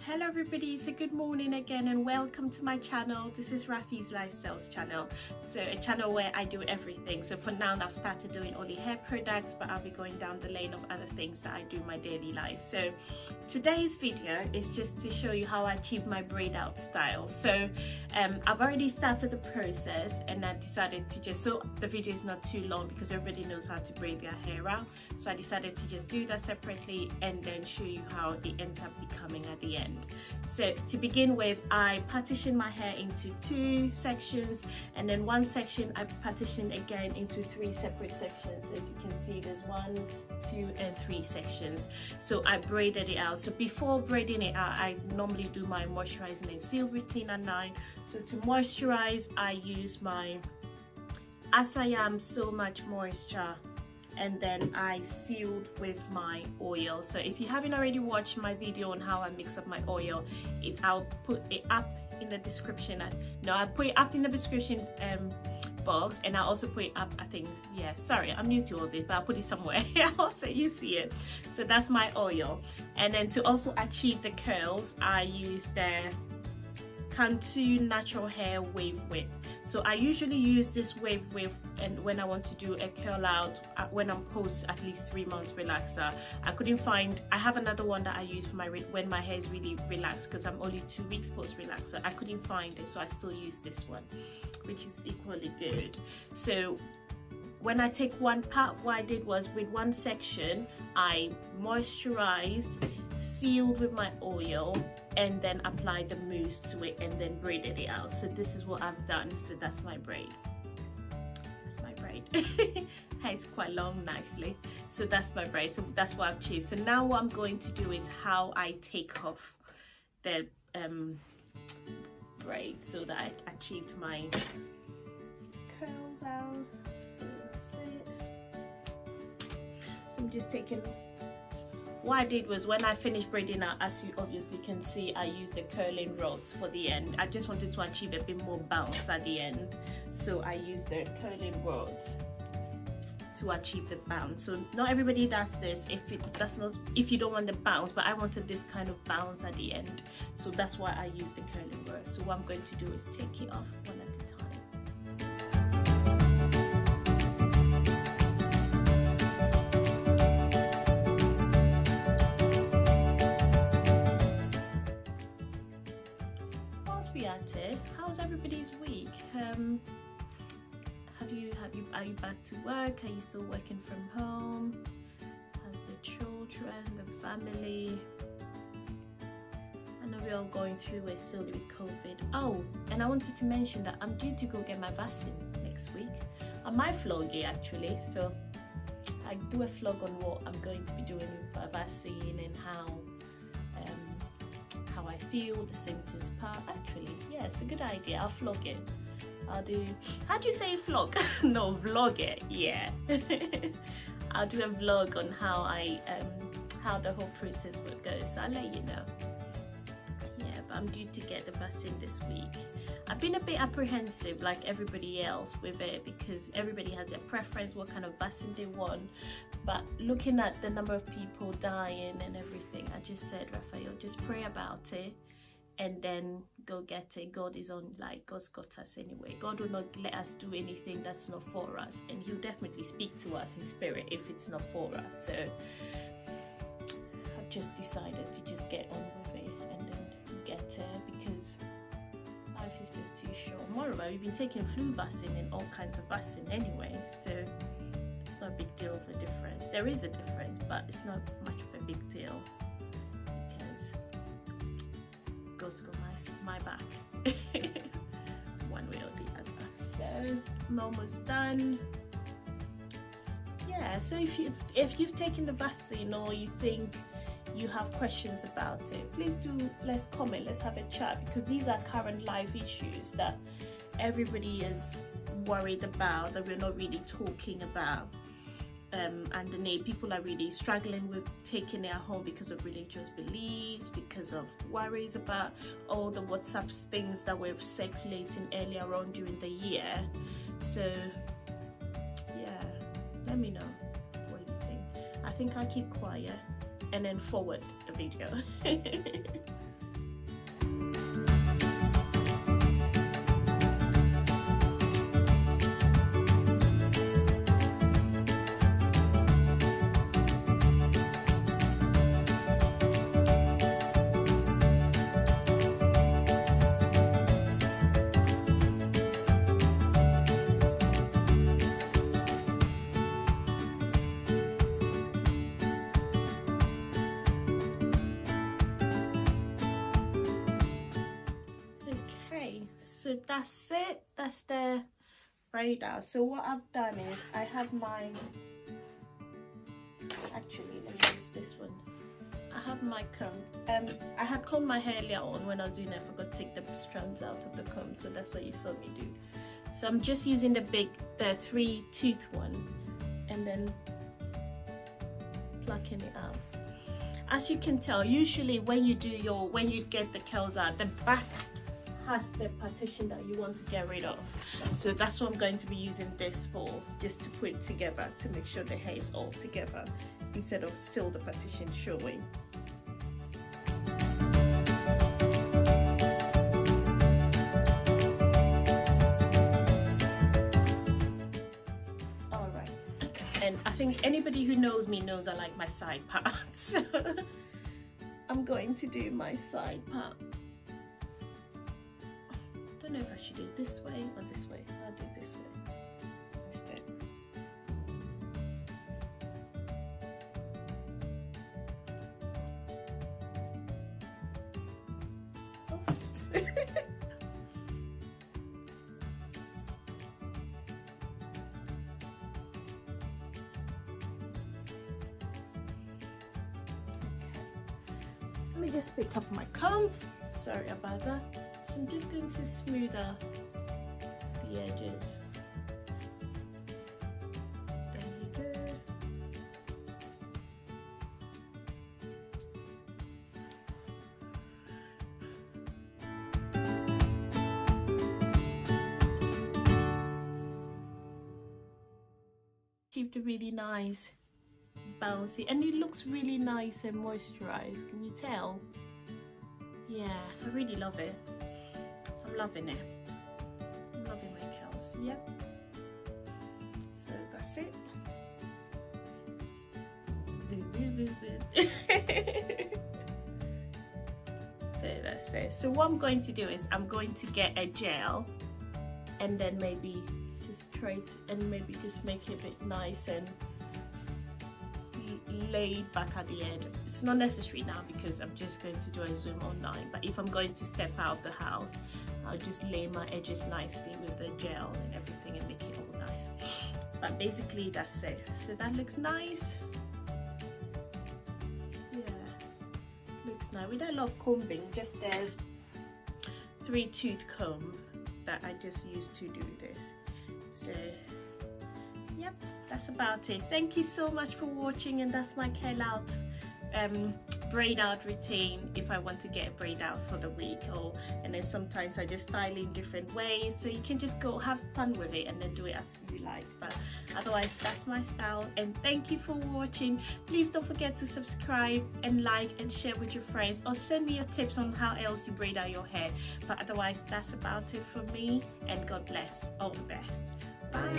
Hello everybody, so good morning again and welcome to my channel. This is Rafi's Lifestyles channel, so a channel where I do everything. So for now I've started doing only hair products, but I'll be going down the lane of other things that I do in my daily life. So today's video is just to show you how I achieve my braid out style. So I've already started the process and I decided to just, so the video is not too long because everybody knows how to braid their hair out, so I decided to just do that separately and then show you how it ends up becoming at the end. So to begin with, I partition my hair into two sections, and then one section I partition again into three separate sections. So if you can see, there's 1, 2 and 3 sections. So I braided it out. So before braiding it out, I normally do my moisturizing and seal routine at 9. So to moisturize, I use my As I Am So Much Moisture, and then I sealed with my oil. So if you haven't already watched my video on how I mix up my oil, I'll put it up in the description. I'll put it up in the description box, and I'll also put it up, I think, yeah, sorry, I'm new to all this, but I'll put it somewhere so you see it. So that's my oil. And then to also achieve the curls, I use the Cantu Natural Hair Wave Whip. So I usually use this wave whip and when I want to do a curl out when I'm post at least 3 months relaxer. I couldn't find, I have another one that I use for my when my hair is really relaxed, because I'm only 2 weeks post relaxer. I couldn't find it, so I still use this one, which is equally good. So when I take one part, what I did was with one section I moisturized, sealed with my oil, and then applied the mousse to it and then braided it out. So this is what I've done. So that's my braid. That's my braid. It's quite long nicely. So that's my braid. So that's what I've chosen. So now what I'm going to do is how I take off the braid so that I achieved my curls out. So that's it. So I'm just taking, what I did was when I finished braiding out, as you obviously can see, I used the curling rods for the end. I just wanted to achieve a bit more bounce at the end, so I used the curling rods to achieve the bounce. So not everybody does this if you don't want the bounce, but I wanted this kind of bounce at the end, so that's why I used the curling rods. So what I'm going to do is take it off one at a time. How's everybody's week? Are you back to work? Are you still working from home? How's the children, the family? I know we're all going through it still with COVID. Oh, and I wanted to mention that I'm due to go get my vaccine next week. I might vlog it actually, so I do a vlog on what I'm going to be doing with my vaccine and how I feel, the symptoms part. Actually, yeah, it's a good idea. I'll vlog it. I'll do, how do you say vlog? No, vlog it, yeah. I'll do a vlog on how how the whole process will go, so I'll let you know. Yeah, but I'm due to get the vaccine this week. I've been a bit apprehensive like everybody else with it, because everybody has their preference, what kind of vaccine they want. But looking at the number of people dying and everything, I just said, Raphael, just pray about it and then go get it. God is on, like, God's got us anyway. God will not let us do anything that's not for us, and he'll definitely speak to us in spirit if it's not for us. So I've just decided to just get on with it and then get it, because life is just too short. Moreover, we've been taking flu vaccine and all kinds of vaccine anyway, so it's not a big deal of a difference. There is a difference, but it's not much of a big deal, because God's got my back one way or the other. So I'm almost done. Yeah, so if you've taken the vaccine or you think you have questions about it, please do, let's comment, let's have a chat, because these are current life issues that everybody is worried about, that we're not really talking about. And people are really struggling with taking it at home because of religious beliefs, because of worries about all the WhatsApp things that were circulating earlier on during the year. So yeah, let me know what you think. I think I'll keep quiet and then forward the video. So that's it, that's the braid out. So what I've done is I have my, actually let me use this one. I have my comb. I had combed my hair earlier on when I was doing it. I forgot to take the strands out of the comb, so that's what you saw me do. So I'm just using the 3-tooth one and then plucking it out. As you can tell, usually when you get the curls out, the back has the partition that you want to get rid of. So that's what I'm going to be using this for, just to put it together to make sure the hair is all together instead of still the partition showing. And I think anybody who knows me knows I like my side part, so I'm going to do my side part. Don't know if I should do it this way or this way. I'll do it this way instead. Oops. Let me just pick up my comb. Sorry about that. So I'm just going to smooth out the edges. There you go. Keep the really nice bouncy, and it looks really nice and moisturized. Can you tell? Yeah, I really love it. I'm loving it. I'm loving my curls. Yep. So that's it. So that's it. So what I'm going to do is I'm going to get a gel and then maybe just straight and maybe just make it a bit nice and laid back at the end. It's not necessary now because I'm just going to do a zoom online, but if I'm going to step out of the house, I'll just lay my edges nicely with the gel and everything and make it all nice. But basically that's it. So that looks nice. Yeah, looks nice with a lot of combing, just the 3-tooth comb that I just used to do this. So yep, that's about it. Thank you so much for watching, and that's my curl out braid out routine if I want to get a braid out for the week, and then sometimes I just style in different ways, so you can just go have fun with it and then do it as you like. But otherwise that's my style, and thank you for watching. Please don't forget to subscribe and like and share with your friends, or send me your tips on how else you braid out your hair. But otherwise that's about it for me, and God bless. All the best. Bye.